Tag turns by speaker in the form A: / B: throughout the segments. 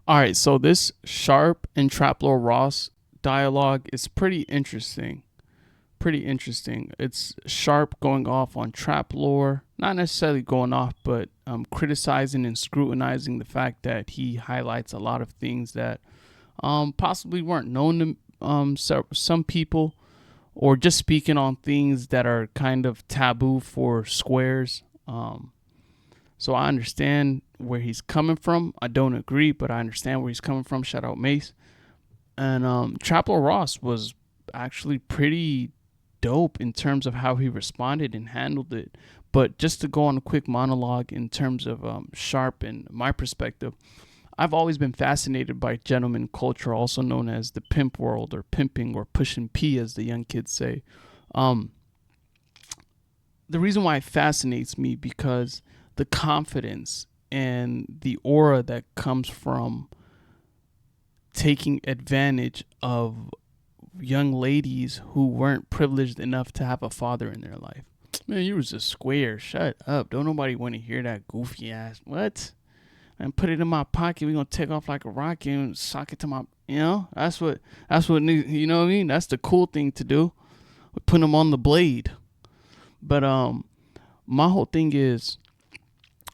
A: All right, so this Sharp and Traplore Ross dialogue is pretty interesting. Pretty interesting. It's Sharp going off on Traplore, not necessarily going off, but criticizing and scrutinizing the fact that he highlights a lot of things that possibly weren't known to some people, or just speaking on things that are kind of taboo for squares. So I understand where he's coming from. I don't agree, but I understand where he's coming from. Shout out Mace. And Traplore Ross was actually pretty dope in terms of how he responded and handled it. But just to go on a quick monologue in terms of Sharp and my perspective, I've always been fascinated by gentleman culture, also known as the pimp world or pimping or pushing P, as the young kids say. Um, the reason why it fascinates me because the confidence and the aura that comes from taking advantage of young ladies who weren't privileged enough to have a father in their life. Man, you was a square. Shut up. Don't nobody want to hear that goofy ass. What? And put it in my pocket. We gonna take off like a rocket and sock it to my. That's what. You know what I mean. That's the cool thing to do. We put them on the blade. But my whole thing is,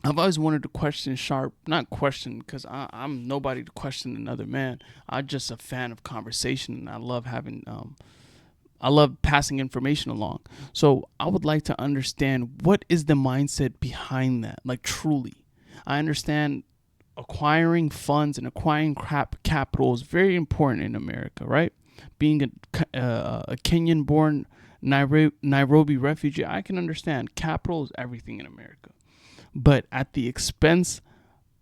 A: I've always wanted to question Sharp. Not question, because I'm nobody to question another man. I'm just a fan of conversation, and I love having. I love passing information along. So I would like to understand what is the mindset behind that. Like truly, I understand acquiring funds and acquiring capital is very important in America, right? Being a Kenyan-born Nairobi refugee, I can understand capital is everything in America, but at the expense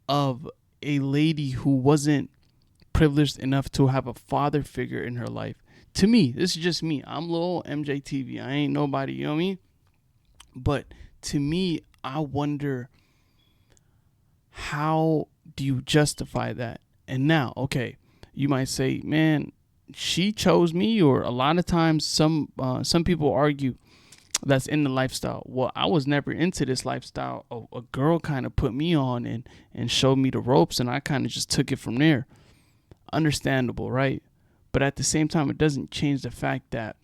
A: of a lady who wasn't privileged enough to have a father figure in her life. To me, this is just me. I'm little MJTV. I ain't nobody, you know what I mean? But to me, I wonder, how do you justify that? And now, okay, you might say, man, she chose me, or a lot of times some people argue that's in the lifestyle. Well, I was never into this lifestyle. A girl kind of put me on and showed me the ropes, and I kind of just took it from there. Understandable, right? But at the same time, it doesn't change the fact that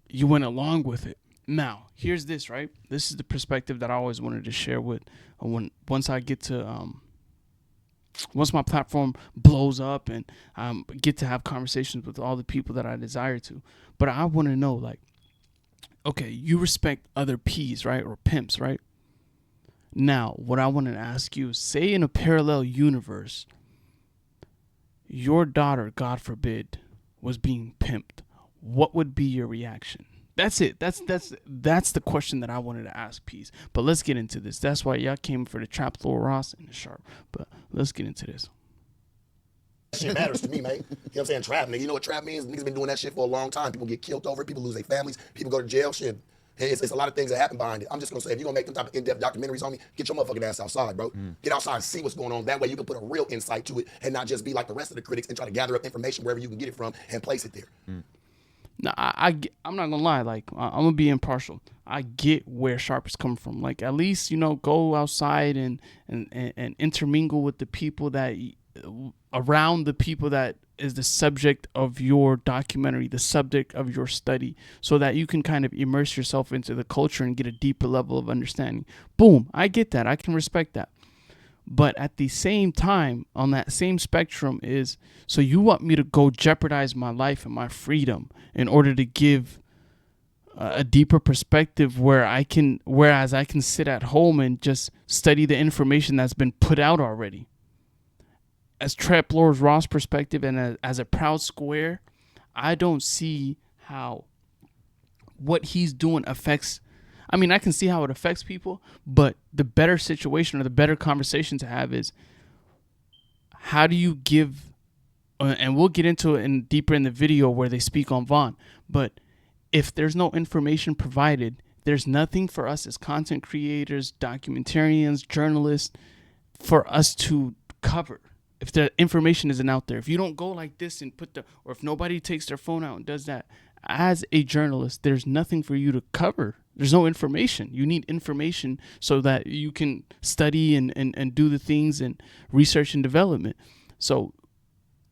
A: you went along with it. Now, here's this, right? This is the perspective that I always wanted to share with once I get to once my platform blows up and get to have conversations with all the people that I desire to. But I want to know, like, okay, you respect other P's, right? Or pimps, right? Now, what I want to ask you is, say in a parallel universe, your daughter, God forbid, was being pimped. What would be your reaction? That's it. That's the question that I wanted to ask, P's. But let's get into this. That's why y'all came for the Traplore Ross and the Sharp. But let's get into this.
B: Shit matters to me, man. You know what I'm saying? Trap, nigga. You know what trap means? Niggas been doing that shit for a long time. People get killed over it. People lose their families. People go to jail. Shit. Hey, it's a lot of things that happen behind it. I'm just gonna say, if you're gonna make them type of in-depth documentaries on me, get your motherfucking ass outside, bro. Get outside and see what's going on. That way you can put a real insight to it and not just be like the rest of the critics and try to gather up information wherever you can get it from and place it there.
A: Now, I'm not gonna lie. Like, I'm gonna be impartial. I get where Sharp is coming from. Like, at least, go outside and intermingle with the people that around the people that is the subject of your documentary, the subject of your study, so that you can kind of immerse yourself into the culture and get a deeper level of understanding. Boom, I get that. I can respect that. But at the same time, on that same spectrum is, so you want me to go jeopardize my life and my freedom in order to give a deeper perspective whereas I can sit at home and just study the information that's been put out already. As Traplore's Ross perspective and as a proud square, I don't see how what he's doing affects. I mean, I can see how it affects people, but the better situation or the better conversation to have is, how do you give, and we'll get into it deeper in the video where they speak on Vaughn, but if there's no information provided, there's nothing for us as content creators, documentarians, journalists, for us to cover. If the information isn't out there, if you don't go like this and or if nobody takes their phone out and does that, as a journalist, there's nothing for you to cover. There's no information. You need information so that you can study and do the things and research and development. So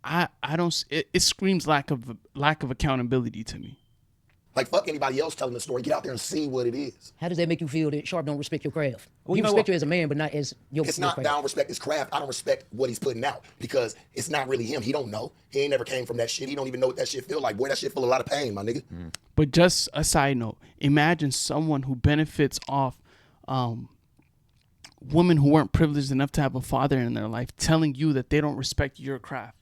A: I don't. It screams lack of accountability to me.
B: Like, fuck anybody else telling the story. Get out there and see what it is.
C: How does that make you feel that Sharp don't respect your craft?
D: Well,
C: you
D: you know
C: respect
D: what?
C: you as a man, but not as your
B: It's
C: your
B: not
C: craft.
B: that I don't respect his craft. I don't respect what he's putting out because it's not really him. He don't know. He ain't never came from that shit. He don't even know what that shit feel like. Boy, that shit feel a lot of pain, my nigga.
A: But just a side note, imagine someone who benefits off women who weren't privileged enough to have a father in their life telling you that they don't respect your craft.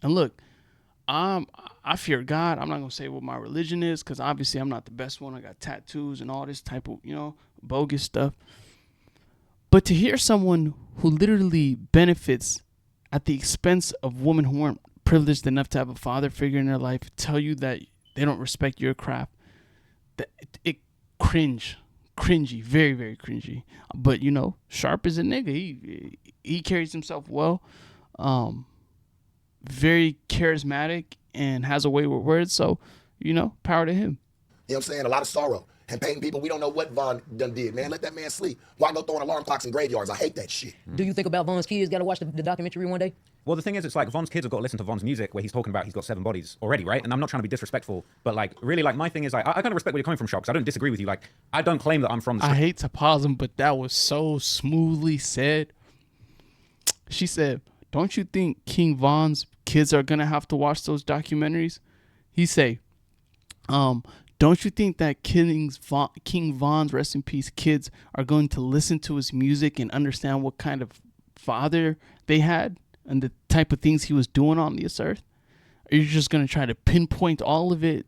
A: And look, I fear God. I'm not gonna say what my religion is because obviously I'm not the best one. I got tattoos and all this type of, bogus stuff. But to hear someone who literally benefits at the expense of women who weren't privileged enough to have a father figure in their life tell you that they don't respect your craft, that it cringy, very, very cringy. But Sharp is a nigga. He carries himself well, very charismatic and has a way with words. So, power to him.
B: You know what I'm saying? A lot of sorrow. And painting people, we don't know what Von done did, man. Let that man sleep. Why go throwing alarm clocks in graveyards? I hate that shit.
C: Do you think about Von's kids got to watch the documentary one day?
D: Well, the thing is, it's like Von's kids have got to listen to Von's music where he's talking about he's got 7 bodies already, right? And I'm not trying to be disrespectful, but like really, like my thing is like I kind of respect where you're coming from, Sharp, because I don't disagree with you. Like I don't claim that I'm from the
A: I hate to pause him, but that was so smoothly said. She said, "Don't you think King Von's kids are gonna have to watch those documentaries?" He say, "Don't you think that King Von's, rest in peace, kids are going to listen to his music and understand what kind of father they had and the type of things he was doing on this earth? Or you're just going to try to pinpoint all of it?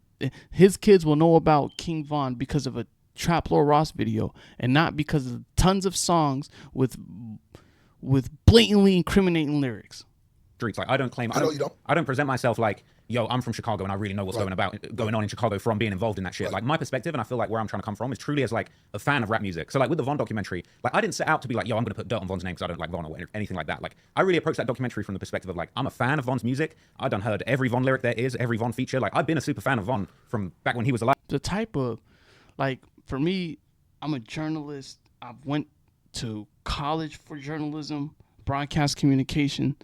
A: His kids will know about King Von because of a Traplore Ross video and not because of tons of songs with blatantly incriminating lyrics."
D: streets. Like I don't claim,
B: I know you don't.
D: I don't present myself like, yo, I'm from Chicago and I really know what's going on in Chicago from being involved in that shit. Like my perspective, and I feel like where I'm trying to come from is truly as like a fan of rap music. So like with the Von documentary, like I didn't set out to be like, yo, I'm gonna put dirt on Von's name because I don't like Von or anything like that. Like I really approached that documentary from the perspective of like, I'm a fan of Von's music. I done heard every Von lyric there is, every Von feature. Like I've been a super fan of Von from back when he was alive.
A: The type of, like, for me, I'm a journalist. I went to college for journalism, broadcast communication.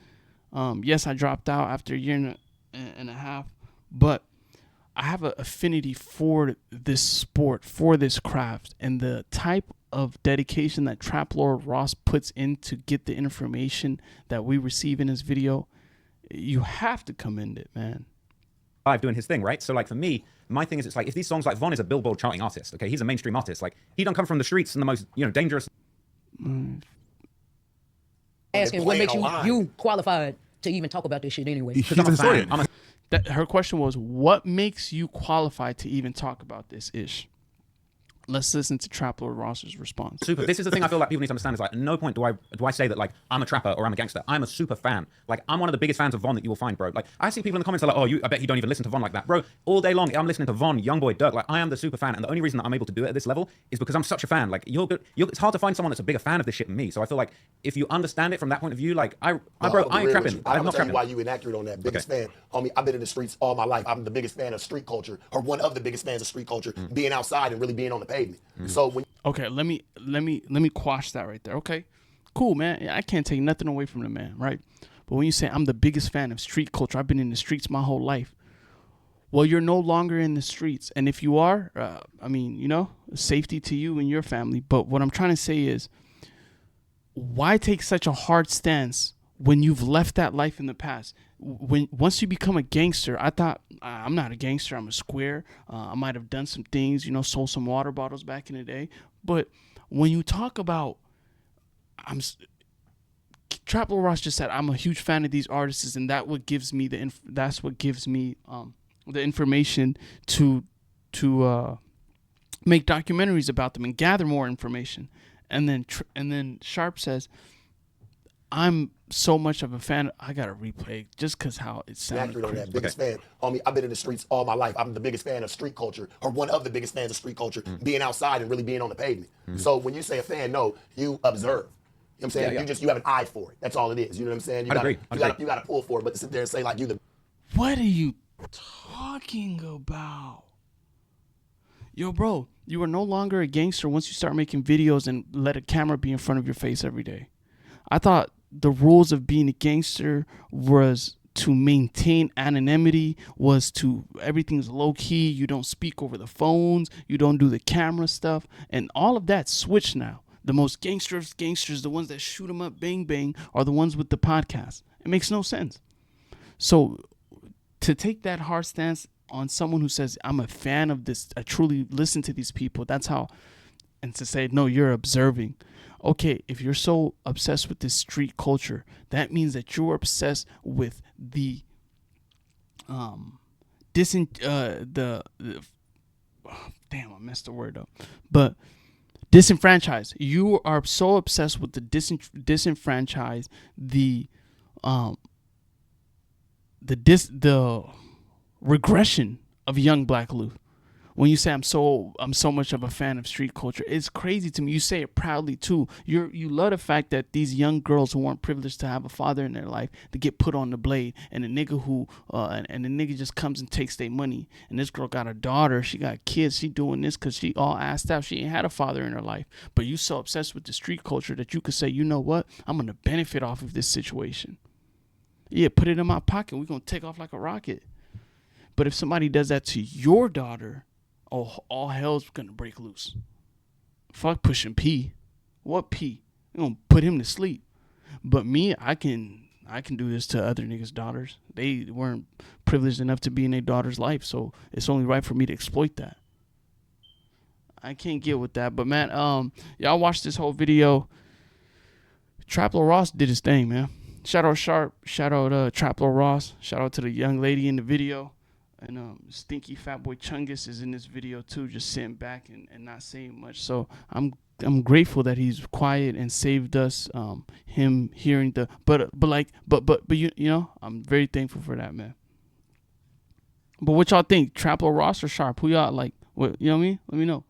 A: Yes, I dropped out after a year and a half, but I have an affinity for this sport, for this craft, and the type of dedication that Traplore Ross puts in to get the information that we receive in his video. You have to commend it, man.
D: Doing his thing, right? So like for me, my thing is it's like if these songs like Von is a Billboard charting artist, okay, he's a mainstream artist. Like he don't come from the streets and the most dangerous.
C: Asking what makes you qualified to even talk about this shit anyway.
E: He's a historian.
A: Her question was, what makes you qualified to even talk about this ish? Let's listen to Traplore Ross's response.
D: Super. This is the thing I feel like people need to understand is like at no point do I say that like I'm a trapper or I'm a gangster. I'm a super fan. Like I'm one of the biggest fans of Von that you will find, bro. Like I see people in the comments are like, oh, I bet you don't even listen to Von like that, bro. All day long I'm listening to Von, Youngboy, Dirk. Like I am the super fan, and the only reason that I'm able to do it at this level is because I'm such a fan. Like it's hard to find someone that's a bigger fan of this shit than me. So I feel like if you understand it from that point of view, like I ain't trapping.
B: I'm
D: not
B: tell you
D: trapping.
B: why you inaccurate on that. Biggest fan, homie. I've been in the streets all my life. I'm the biggest fan of street culture, or one of the biggest fans of street culture, being outside and really being on the pavement. So when
A: Okay, let me quash that right there. Okay, cool, man. I can't take nothing away from the man, right? But when you say I'm the biggest fan of street culture, I've been in the streets my whole life. Well, you're no longer in the streets, and if you are, safety to you and your family. But what I'm trying to say is, why take such a hard stance when you've left that life in the past? Once you become a gangster, I thought I'm not a gangster. I'm a square. I might have done some things, sold some water bottles back in the day. But when you talk about, Traplore Ross just said I'm a huge fan of these artists, and that's what gives me the information to make documentaries about them and gather more information. And then Sharp says, I'm so much of a fan. I gotta replay just because how it sounded.
B: accurate on that. Biggest fan, homie. I've been in the streets all my life. I'm the biggest fan of street culture, or one of the biggest fans of street culture, being outside and really being on the pavement. So when you say a fan, no, you observe. You know what I'm saying?
D: Yeah.
B: You have an eye for it. That's all it is. You know what I'm saying? You gotta pull for it, but to sit there and say like you the
A: What are you talking about? yo, bro, you are no longer a gangster once you start making videos and let a camera be in front of your face every day. I thought the rules of being a gangster was to maintain anonymity, was to everything's low key. You don't speak over the phones. You don't do the camera stuff. And all of that switched now. The most gangsters, the ones that shoot them up, bang, bang, are the ones with the podcast. It makes no sense. So to take that hard stance on someone who says, I'm a fan of this, I truly listen to these people, that's how, and to say, no, you're observing. Okay, if you're so obsessed with this street culture, that means that you're obsessed with the damn, I messed the word up. But disenfranchised. You are so obsessed with the disenfranchised, the regression of young black youth. When you say I'm so much of a fan of street culture, it's crazy to me. You say it proudly too. You love the fact that these young girls who weren't privileged to have a father in their life to get put on the blade, and the nigga who and the nigga just comes and takes their money. And this girl got a daughter, she got kids, she doing this because she all assed out. She ain't had a father in her life. But you so obsessed with the street culture that you could say, you know what? I'm gonna benefit off of this situation. Yeah, put it in my pocket. We're gonna take off like a rocket. But if somebody does that to your daughter, oh, all hell's gonna break loose. Fuck pushing P. What P? You gonna put him to sleep. But me, I can do this to other niggas' daughters. They weren't privileged enough to be in their daughter's life, so it's only right for me to exploit that. I can't get with that. But man, y'all watch this whole video. Traplore Ross did his thing, man. Shout out Sharp. Shout out Traplore Ross. Shout out to the young lady in the video. And Stinky Fat Boy Chungus is in this video too, just sitting back and not saying much. So I'm grateful that he's quiet and saved us. Him hearing the but you know, I'm very thankful for that, man. But what y'all think, Traplore Ross or Sharp? Who y'all like? What, you know what I mean? Let me know.